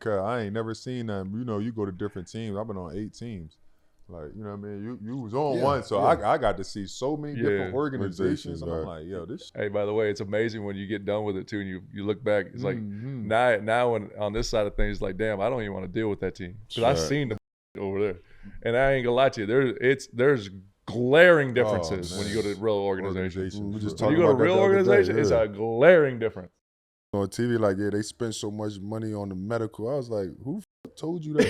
cause I ain't never seen that. You know, you go to different teams. I've been on 8 teams. Like, you know what I mean? You was on one, so I got to see so many different organizations. And I'm like, yo, this. Hey, by the way, it's amazing when you get done with it too, and you look back. It's like now when on this side of things, like, damn, I don't even want to deal with that team because I've seen them over there, and I ain't gonna lie to you. There's glaring differences when you go to real organizations. When you go to real organizations, it's a glaring difference. On TV, like, yeah, they spend so much money on the medical. I was like, who told you that?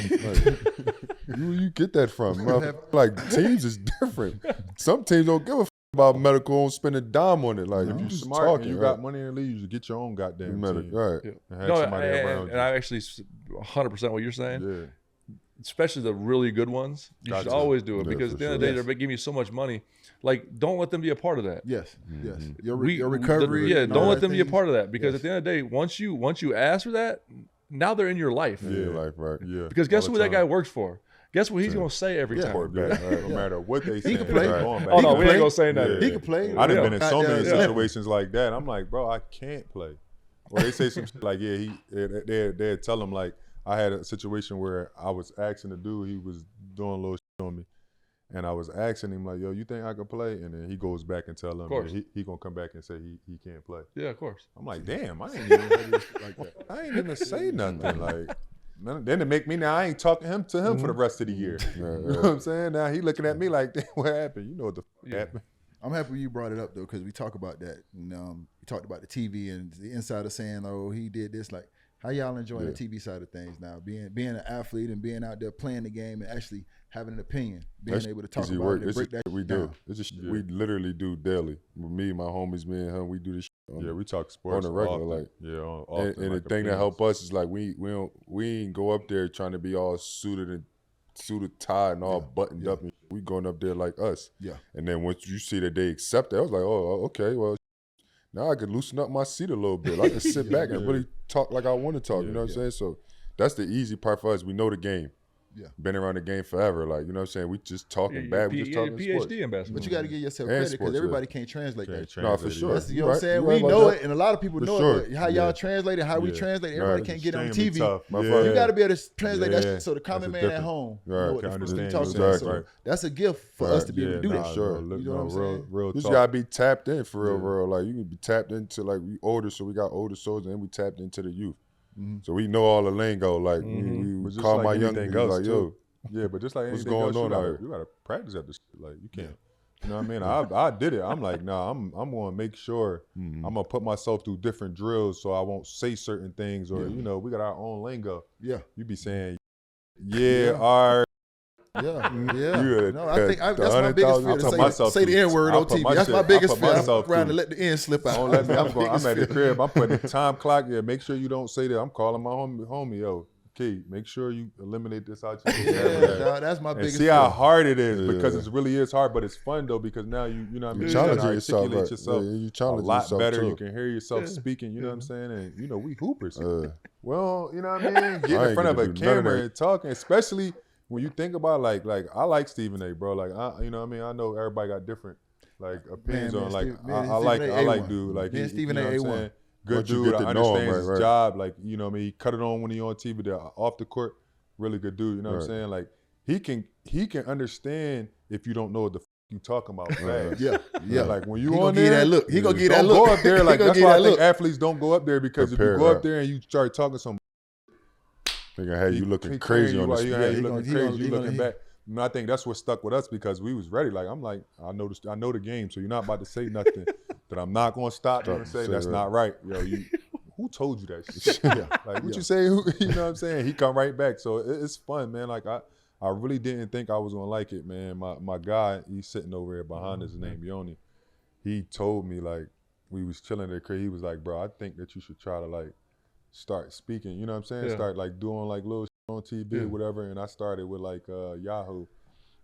Like, you get that from? Like, teams is different. Some teams don't give a about medical, don't spend a dime on it. Like, if you smart talking, and you got money in the league, you should get your own goddamn team. Right. And have somebody around you. And I actually 100% what you're saying. Yeah. Especially the really good ones, you should always do it because at the end of the day, they're giving you so much money. Like, don't let them be a part of that. Yes, yes. Your recovery. Don't let them be a part of that because at the end of the day, once you ask for that, now they're in your life. Yeah, life, right. Yeah. Because guess who that guy works for? Guess what he's gonna say every time? No matter what they say. He can play. Oh no, we ain't gonna say nothing. He can play. I done been in so many situations like that. I'm like, bro, I can't play. Or they say some shit like, yeah, they'd tell him like, I had a situation where I was asking the dude, he was doing a little shit on me. And I was asking him like, yo, you think I could play? And then he goes back and tell him he gonna come back and say he can't play. Yeah, of course. I'm like, damn, I ain't even like that. I ain't even say nothing. Like, then it make me now I ain't talking to him for the rest of the year. You know what I'm saying? Now he looking at me like, damn, what happened? You know what the happened. I'm happy you brought it up though, because we talk about that. And, we talked about the TV and the insider saying, oh, he did this. Like, how y'all enjoying the TV side of things now? Being an athlete and being out there playing the game and actually having an opinion, being able to talk about it and break that we down. do. It's just we literally do daily. With me, my homies, me and him, we do this shit we talk sports on the regular. Often. Like, often, and like the thing that help us is like we ain't go up there trying to be all suited, tied, and all buttoned up. And we going up there like us. Yeah. And then once you see that they accept that, I was like, oh, okay, well, now I could loosen up my seat a little bit. I can sit back and really talk like I want to talk. You know what I'm saying? So that's the easy part for us. We know the game. Yeah. Been around the game forever. Like, you know what I'm saying? We just talking bad. We just talking sports. PhD in basketball. But you got to give yourself credit because everybody can't translate that. No, for sure. You know what I'm saying? We know it, and a lot of people know it. But how y'all translate it, how we translate it, everybody can't get on TV. You got to be able to translate that so the common man at home know what you're talking about. So that's a gift for us to be able to do that. Sure. You know what I'm saying? You just got to be tapped in for real. Like, you can be tapped into, like, we older, so we got older soldiers, and we tapped into the youth. So we know all the lingo. Like, we call my young niggas like, yo. Yeah, but just like what's anything going else, on you gotta practice at this. Like, you can't. You know what I mean? I did it. I'm like, nah, I'm gonna make sure I'm gonna put myself through different drills so I won't say certain things or you know, we got our own lingo. Yeah. You be saying, all right. Yeah. No, I think that's my biggest fear to say the N-word on TV. That's my biggest fear. I'm around to let the N slip out. Don't let me. I'm at the crib. I'm putting the time clock. Yeah, make sure you don't say that. I'm calling my homie, yo. Key, make sure you eliminate this out your Yeah, that's my biggest fear. See how hard it is because it really is hard, but it's fun though because now you know what I mean. You challenge yourself you a lot better. You can hear yourself speaking. You know what I'm saying? And you know we hoopers. Well, you know what I mean. Getting in front of a camera and talking, especially when you think about like I like Stephen A. Bro. Like you know what I mean. I know everybody got different like opinions on like I like dude like Stephen A. Good dude, I understand his job. Like, you know what I mean? He cut it on when he on TV. They're off the court, really good dude. You know what I'm saying? Like, he can understand if you don't know what the you talking about fast. Yeah. Like, when you on there, that look. He gonna get that look. Don't go up there. Like, that's why I think athletes don't go up there because if you go up there and you start talking some, they gonna have you looking crazy on the screen. You looking crazy. You looking back. And I think that's what stuck with us because we was ready. Like, I'm like, I know the game, so you're not about to say nothing that I'm not going to stop and say that's not right. Yo, who told you that shit? Like, what you say? You know what I'm saying? He come right back. So it's fun, man. Like, I really didn't think I was going to like it, man. My guy, he's sitting over here behind us, his name Yoni. He told me, like, we was chilling there. He was like, bro, I think that you should try to, like, start speaking. You know what I'm saying? Start, like, doing, like, little on TV or whatever, and I started with like Yahoo.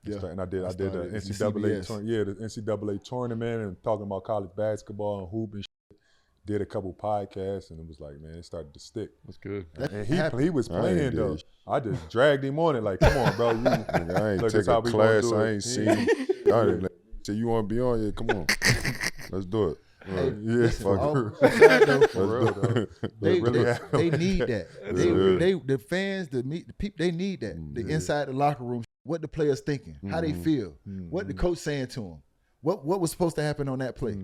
And I did the NCAA the NCAA tournament and talking about college basketball and hoop and shit. Did a couple podcasts and it was like, man, it started to stick. That's good. And he was playing though. I just dragged him on it like, come on, bro. I ain't take a class. I ain't seen. So you want to be on? Yeah, come on. Let's do it. Hey, Yeah, listen, fuck all it. aside though, For real, though. they really need that. The fans, the people, they need that. The Yeah. inside the locker room, what the players thinking, how they feel, what the coach saying to them, what was supposed to happen on that play.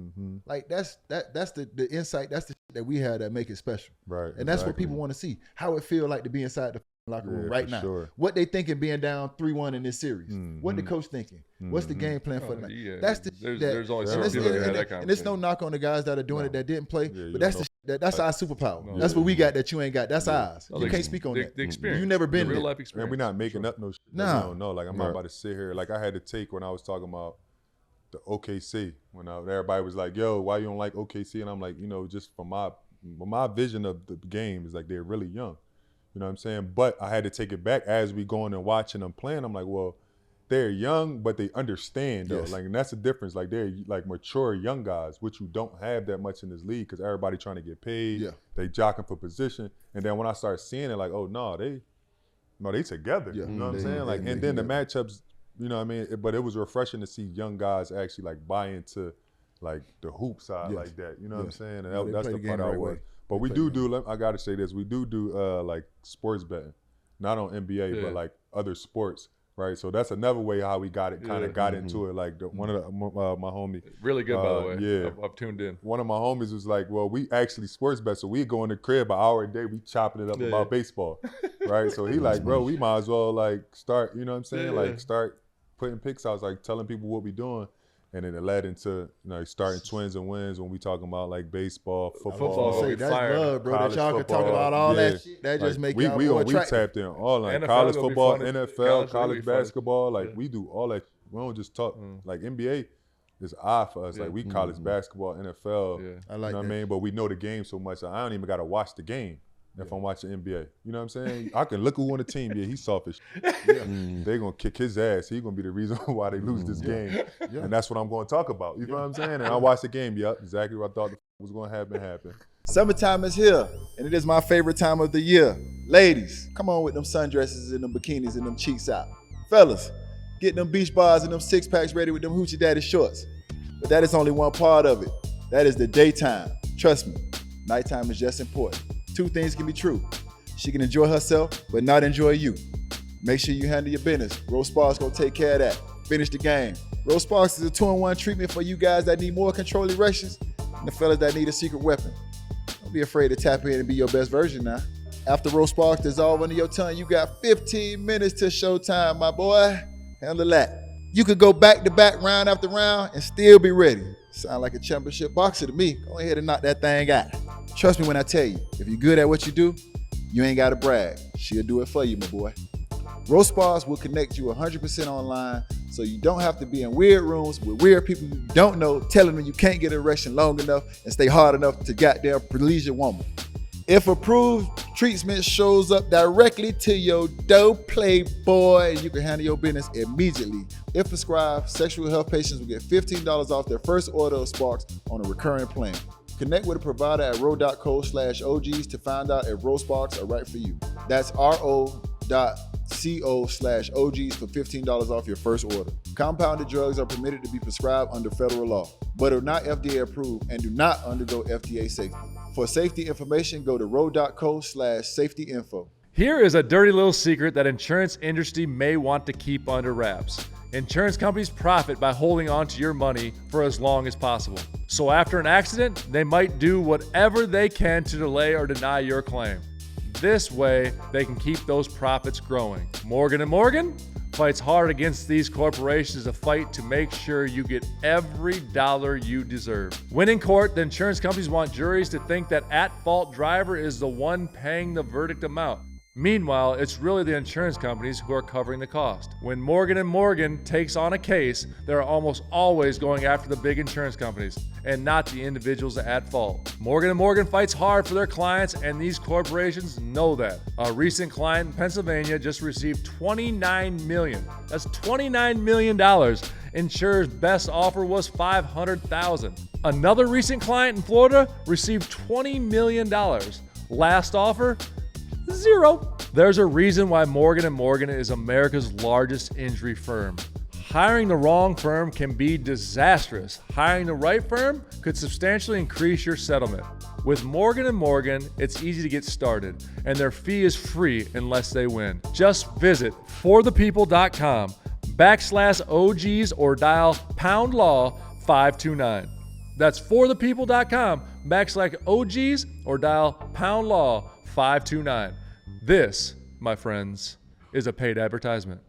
Like that's the insight. That's the shit that we have that make it special. Right. And that's what exactly. people want to see. How it feel like to be inside the locker room right for now. sure. What they thinking being down 3-1 in this series. What the coach thinking. What's the game plan for the night. Yeah. That's the There's only and certain it's- people that and- have that and conversation. it's no knock on the guys that are doing it that didn't play, you but that's don't that's our superpower. No. That's what we got that you ain't got. That's ours. No, You the- can't speak on that. The experience. You never been the real there. life Man, experience. we're not making up no shit. that Nah. we don't know. Like I'm not about to sit here. Like I had to take when I was talking about the OKC when everybody was like, "Yo, why you don't like OKC?" And I'm like, just from my vision of the game is like they're really young. You know what I'm saying? But I had to take it back as we going and watching them playing. I'm like, well, they're young, but they understand though. Yes. Like, and that's the difference. Like they're like mature young guys, which you don't have that much in this league because everybody trying to get paid. Yeah. They jockeying for position. And then when I start seeing it, like, oh no, they together. Yeah. You know what I'm They- saying? Like, they and then the together. matchups, you know what I mean? But it was refreshing to see young guys actually like buy into like the hoop side Yes. like that. You know what I'm Yes. saying? And No, they that's play the the part game I the right was. way. But we do. I got to say this. We do like sports betting, not on NBA, Yeah. but like other sports, right? So that's another way how we got it. Kind of Yeah. got into it. Like one of my homie, Really good, by the way. yeah. I've tuned in. one of my homies was like, well, we actually sports bet. So we go in the crib an hour a day. We chopping it up Yeah. about baseball, right? So he like, bro, we might as well like start. You know what I'm saying? Yeah. Like start putting picks out, like telling people what we doing. And then it led into starting Twins and Wins when we talking about like baseball, Football. football. Say, be that's fired. love, bro. That College y'all can talk football, about all yeah. that shit. That just Like, make y'all we more we attractive. tapped in all like NFL college gonna be football, funny. NFL, College college gonna be funny. basketball. Like Yeah. we do all that. We don't just talk like NBA is odd for us. Yeah. Like we college basketball, NFL. Yeah. I like you know what that. I mean? But we know the game so much. I don't even got to watch the game if I'm watching NBA. You know what I'm saying? I can look who on the team. Yeah, he's selfish. They're going to kick his ass. He's going to be the reason why they lose this game. And that's what I'm going to talk about. You know what I'm saying? And I watched the game. Yep, exactly what I thought was going to happen. Summertime is here, and it is my favorite time of the year. Ladies, come on with them sundresses and them bikinis and them cheeks out. Fellas, get them beach bars and them six packs ready with them hoochie daddy shorts. But that is only one part of it. That is the daytime. Trust me, nighttime is just important. Two things can be true. She can enjoy herself, but not enjoy you. Make sure you handle your business. Rose Sparks gonna take care of that. Finish the game. Rose Sparks is a 2-in-1 treatment for you guys that need more control erections and the fellas that need a secret weapon. Don't be afraid to tap in and be your best version now. After Rose Sparks dissolve under your tongue, you got 15 minutes to showtime, my boy. Handle that. You could go back to back, round after round, and still be ready. Sound like a championship boxer to me. Go ahead and knock that thing out. Trust me when I tell you, if you're good at what you do, you ain't gotta brag. She'll do it for you, my boy. Rose Spas will connect you 100% online, so you don't have to be in weird rooms with weird people you don't know, telling them you can't get an erection long enough and stay hard enough to goddamn please your woman. If approved, treatment shows up directly to your door, playboy, and you can handle your business immediately. If prescribed, sexual health patients will get $15 off their first order of Sparks on a recurring plan. Connect with a provider at ro.co/OGs to find out if Rose Sparks are right for you. That's ro.co/OGs for $15 off your first order. Compounded drugs are permitted to be prescribed under federal law, but are not FDA approved and do not undergo FDA safety. For safety information, go to ro.co/safetyinfo. Here is a dirty little secret that insurance industry may want to keep under wraps. Insurance companies profit by holding on to your money for as long as possible. So after an accident, they might do whatever they can to delay or deny your claim. This way, they can keep those profits growing. Morgan & Morgan fights hard against these corporations to fight to make sure you get every dollar you deserve. When in court, the insurance companies want juries to think that at-fault driver is the one paying the verdict amount. Meanwhile, it's really the insurance companies who are covering the cost. When Morgan & Morgan takes on a case, they're almost always going after the big insurance companies and not the individuals at fault. Morgan & Morgan fights hard for their clients, and these corporations know that. A recent client in Pennsylvania just received $29 million. That's $29 million. Insurer's best offer was $500,000. Another recent client in Florida received $20 million. Last offer, $0. There's a reason why Morgan & Morgan is America's largest injury firm. Hiring the wrong firm can be disastrous. Hiring the right firm could substantially increase your settlement. With Morgan & Morgan, it's easy to get started, and their fee is free unless they win. Just visit forthepeople.com/OGs or dial #law 529. That's forthepeople.com/OGs or dial #law 529. This, my friends, is a paid advertisement.